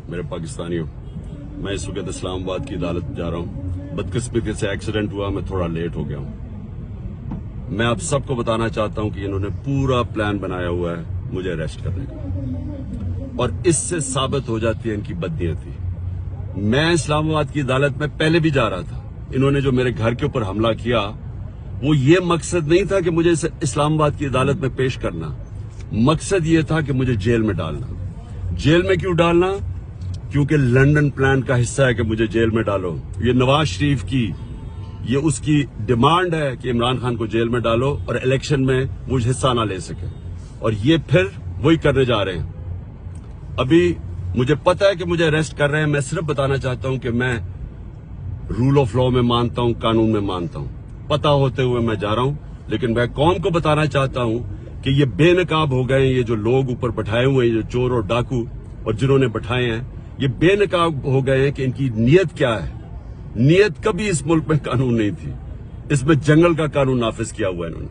मेरे पाकिस्तानियों, मैं इस वक्त इस्लामाबाद की अदालत जा रहा हूँ। बदकिस्मती से एक्सीडेंट हुआ, मैं थोड़ा लेट हो गया हूँ। मैं आप सबको बताना चाहता हूँ कि इन्होंने पूरा प्लान बनाया हुआ है मुझे अरेस्ट करने का, और इससे साबित हो जाती है इनकी बदनीयती। मैं इस्लामाबाद की अदालत में पहले भी जा रहा था। इन्होंने जो मेरे घर के ऊपर हमला किया, वो ये मकसद नहीं था कि मुझे इस्लामाबाद की अदालत में पेश करना। मकसद ये था कि मुझे जेल में डालना। जेल में क्यों डालना? क्योंकि लंदन प्लान का हिस्सा है कि मुझे जेल में डालो। ये नवाज शरीफ की ये उसकी डिमांड है कि इमरान खान को जेल में डालो और इलेक्शन में वो हिस्सा ना ले सके, और ये फिर वही करने जा रहे हैं। अभी मुझे पता है कि मुझे अरेस्ट कर रहे हैं। मैं सिर्फ बताना चाहता हूं कि मैं रूल ऑफ लॉ में मानता हूं, कानून में मानता हूं। पता होते हुए मैं जा रहा हूं, लेकिन मैं कौम को बताना चाहता हूं कि ये बेनकाब हो गए हैं। ये जो लोग ऊपर बैठाए हुए हैं, ये चोर और डाकू और जिन्होंने बैठाए हैं, ये बेनकाब हो गए हैं कि इनकी नीयत क्या है। नीयत कभी इस मुल्क में कानून नहीं थी। इसमें जंगल का कानून नाफिज किया हुआ है इन्होंने।